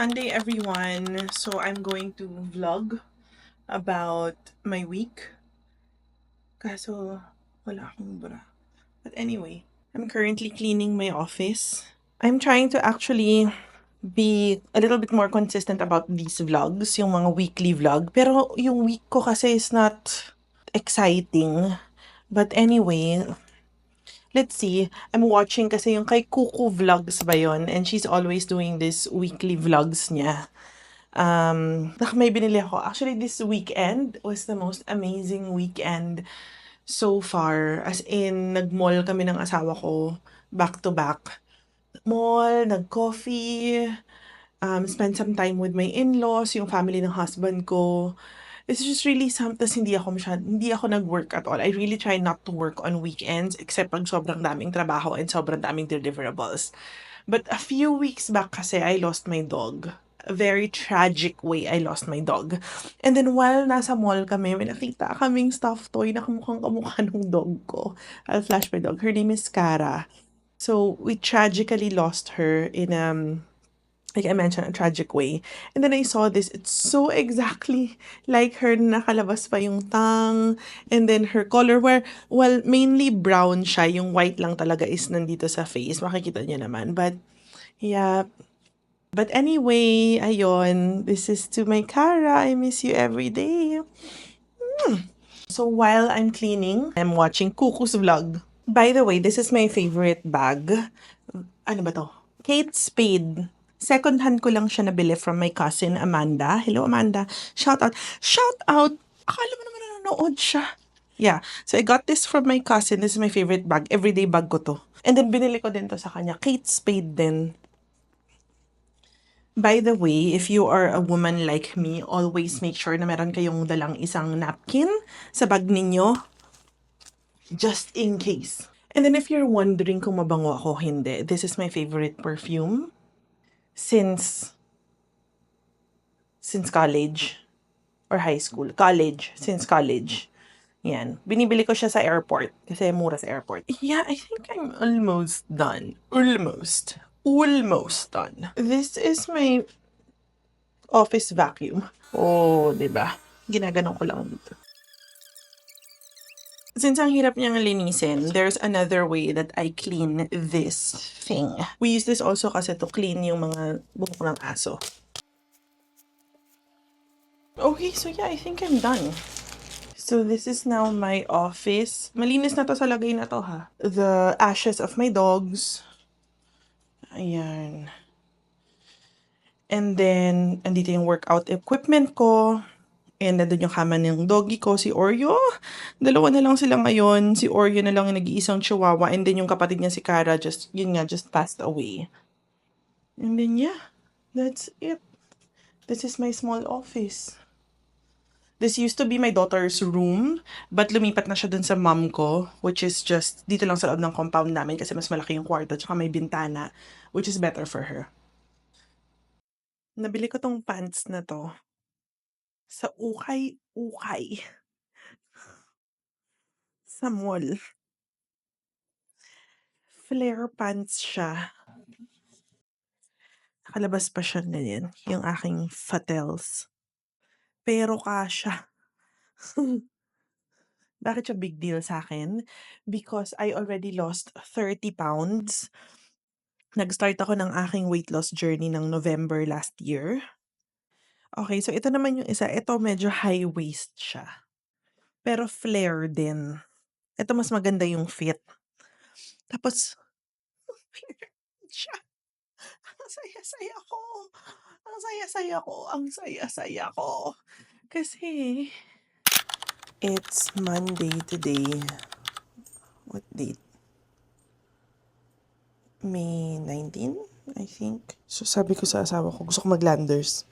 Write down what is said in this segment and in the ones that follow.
Sunday, everyone. So I'm going to vlog about my week. Kaso, wala akong bra. But anyway, I'm currently cleaning my office. I'm trying to actually be a little bit more consistent about these vlogs, yung mga weekly vlog. Pero yung week ko kasi is not exciting. But anyway, let's see. I'm watching kasi yung kay Kuku Vlogs ba yun? And she's always doing this weekly vlogs niya. May binili ako. Actually, this weekend was the most amazing weekend so far. As in, nag-mall kami ng asawa ko back to back. Mall, nag-coffee, spend some time with my in-laws, yung family ng husband ko. It's just really something, tas hindi ako nag-work at all. I really try not to work on weekends except pag sobrang daming trabaho and sobrang daming deliverables. But a few weeks back kasi, I lost my dog. A very tragic way I lost my dog. And then while nasa mall kami, may nakita kaming stuffed toy na kamukhang kamukha ng dog ko. I'll flash my dog. Her name is Cara. So we tragically lost her in like I mentioned, a tragic way. And then I saw this. It's so exactly like her. Nakalabas pa yung tongue. And then her color where, well, mainly brown siya. Yung white lang talaga is nandito sa face. Makikita niyo naman. But, yeah. But anyway, ayun. This is to my Cara. I miss you every day. So while I'm cleaning, I'm watching Kuku's vlog. By the way, this is my favorite bag. Ano ba to? Kate Spade. Second hand ko lang siya nabili from my cousin Amanda. Hello Amanda. Shout out. Shout out! Akala mo naman nanonood siya. Yeah. So I got this from my cousin. This is my favorite bag. Everyday bag ko to. And then binili ko din to sa kanya. Kate Spade din. By the way, if you are a woman like me, always make sure na meron kayong dalang isang napkin sa bag ninyo. Just in case. And then if you're wondering kung mabango ako, hindi. This is my favorite perfume. Since college or high school. Since college. Yan. Binibili ko siya sa airport kasi mura sa airport. Yeah, I think I'm almost done. Almost done. This is my office vacuum. Oh, diba? Ginaganon ko lang dito. Since ang hirap niyang linisin, there's another way that I clean this thing. We use this also kasi to clean yung mga buhok ng aso. Okay, so yeah, I think I'm done. So this is now my office. Malinis na to sa lagay na to ha. The ashes of my dogs. Ayan. And then, andito yung workout equipment ko. And nandun yung kama ng doggy ko, si Oreo. Dalawa na lang sila ngayon. Si Oreo na lang yung nag-iisang chihuahua. And then yung kapatid niya si Cara, just passed away. And then yeah, that's it. This is my small office. This used to be my daughter's room, but lumipat na siya dun sa mom ko, which is just dito lang sa loob ng compound namin kasi mas malaki yung kwarto, tsaka may bintana, which is better for her. Nabili ko tong pants na to sa ukay-ukay sa mall. Flare pants siya. Nakalabas pa siya ganyan, yung aking fatels. Pero kasya. Bakit siya big deal sa akin? Because I already lost 30 pounds. Nag-start ako ng aking weight loss journey ng November last year. Okay, so ito naman yung isa. Ito medyo high waist siya. Pero flare din. Ito mas maganda yung fit. Tapos, flare siya. Ang saya-saya ko. Ang saya-saya ko. Ang saya-saya ko. Kasi, it's Monday today. What date? May 19, I think. So sabi ko sa asawa ko, gusto ko mag-landers.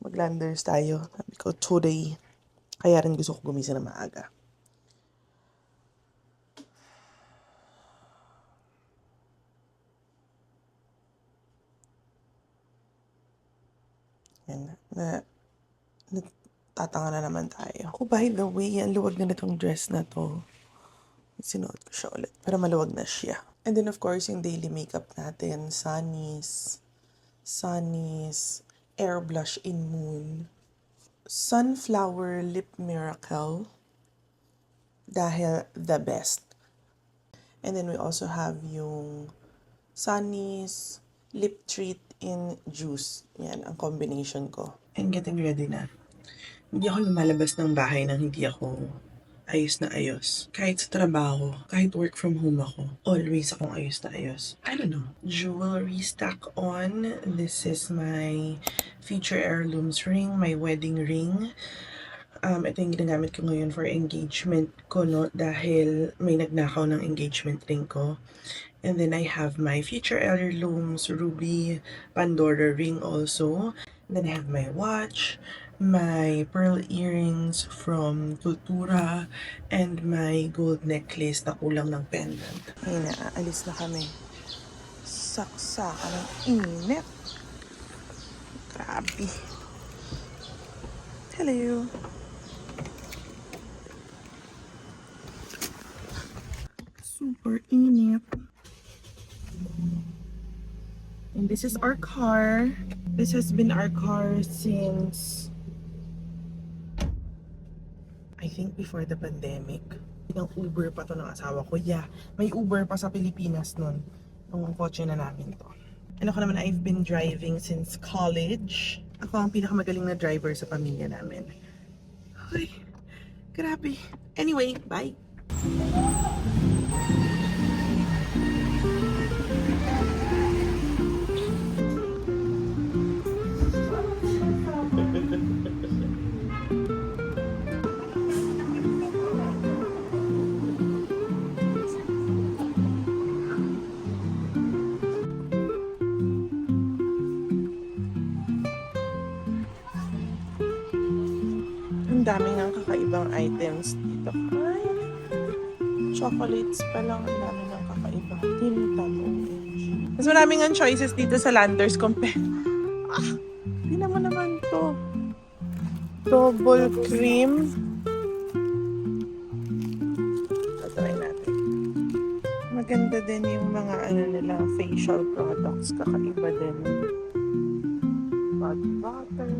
Mag-landers tayo. Sabi ko, today. Kaya rin gusto ko gumising na maaga. Yan. Tatanga na naman tayo. Oh, by the way, ang luwag na itong dress na to. Sinuot ko siya ulit. Pero maluwag na siya. And then, of course, yung daily makeup natin. Sunnies. Sunny's Air Blush in Moon. Sunflower Lip Miracle. Dahil the best. And then we also have yung Sunny's Lip Treat in Juice. Yan, ang combination ko. And getting ready na. Hindi ako lumalabas ng bahay nang hindi ako ayos na ayos. Kahit sa trabaho, kahit work from home ako, always akong ayos na ayos. I don't know. Jewelry stack on. This is my Future Heirlooms ring, my wedding ring. Ito yung ginagamit ko ngayon for engagement ko, no? Dahil may nagnakaw ng engagement ring ko. And then I have my Future Heirlooms Ruby Pandora ring also. And then I have my watch, my pearl earrings from Cultura, and my gold necklace na kulang ng pendant. Ayun na, aalis na kami. Saksakan ng init. Grabe. Hello. Super init. And this is our car. This has been our car since I think before the pandemic. Ng Uber pa to ng asawa ko. Yeah, may Uber pa sa Pilipinas nun. Nung kotse na namin to. And ako naman, I've been driving since college. Ako ang pinakamagaling na driver sa pamilya namin. Ay, grabe. Anyway, bye! Ang dami ng kakaibang items dito. Ay, chocolates pa lang. Ang dami ng kakaibang tintam. Mas maraming ang choices dito sa Landers compare. Tingnan mo naman to. Double cream. Try natin. Maganda din yung mga nila facial products. Kakaiba din. Body butter.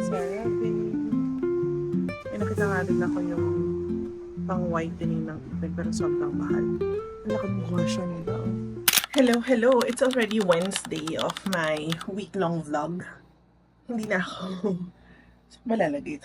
CeraVe. Nakita nga rin ako yung pang-whitening ng ipin pero sobrang mahal. Ang laki mukha siya nila. Hello! It's already Wednesday of my week-long vlog. Hindi na ako malalagay.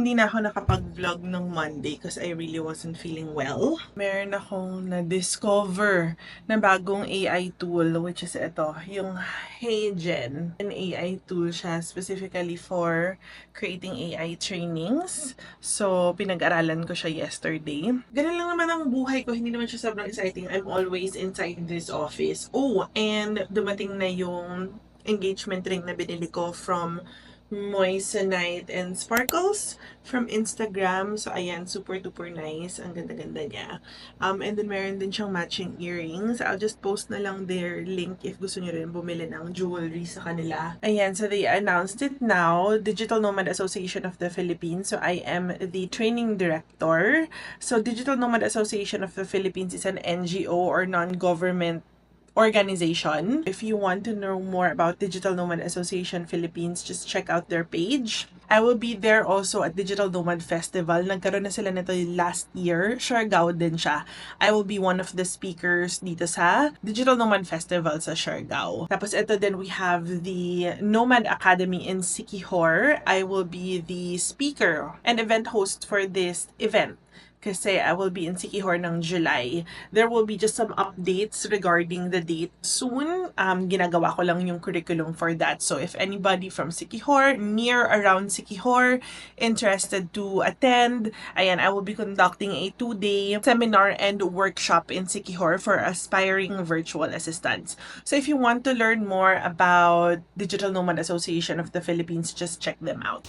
Hindi na ako nakapag-vlog ng Monday because I really wasn't feeling well. Meron akong na-discover na bagong AI tool, which is ito, yung HeyGen. An AI tool siya specifically for creating AI trainings. So, pinag-aralan ko siya yesterday. Ganun lang naman ang buhay ko. Hindi naman siya sobrang exciting. I'm always inside this office. Oh, and dumating na yung engagement ring na binili ko from Moissanite and Sparkles from Instagram. So, ayan, super duper nice. Ang ganda-ganda niya. And then, meron din siyang matching earrings. I'll just post na lang their link if gusto niyo rin bumili ng jewelry sa kanila. Ayan, so they announced it now. Digital Nomad Association of the Philippines. So, I am the training director. So, Digital Nomad Association of the Philippines is an NGO or non-government organization. If you want to know more about Digital Nomad Association Philippines, just check out their page. I will be there also at Digital Nomad Festival. Nagkaroon na sila nito last year. Siargao din siya. I will be one of the speakers dito sa Digital Nomad Festival sa Siargao. Tapos ito din, we have the Nomad Academy in Siquijor. I will be the speaker and event host for this event. Kasi I will be in Siquijor ng July. There will be just some updates regarding the date soon. Ginagawa ko lang yung curriculum for that. So if anybody from Siquijor, near around Siquijor, interested to attend, ayan, I will be conducting a 2-day seminar and workshop in Siquijor for aspiring virtual assistants. So if you want to learn more about Digital Nomad Association of the Philippines, just check them out.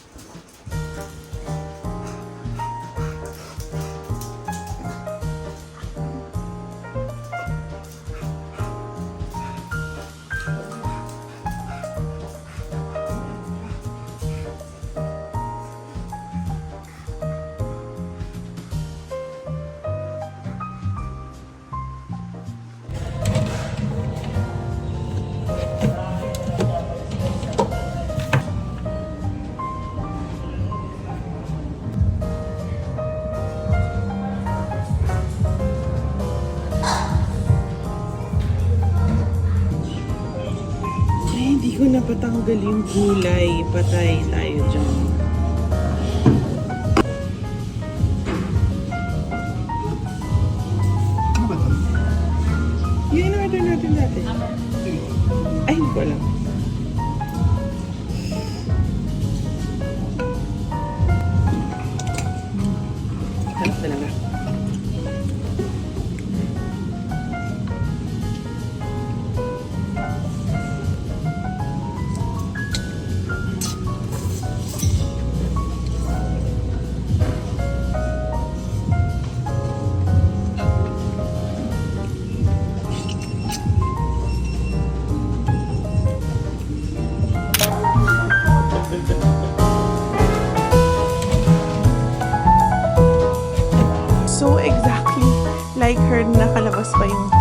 napatanggal yung gulay. Patay tayo dyan. Ano ba ito? Yun yung order natin dati. Ay, hindi ko alam. Sarap talaga. So exactly like her, nakalabas pa yung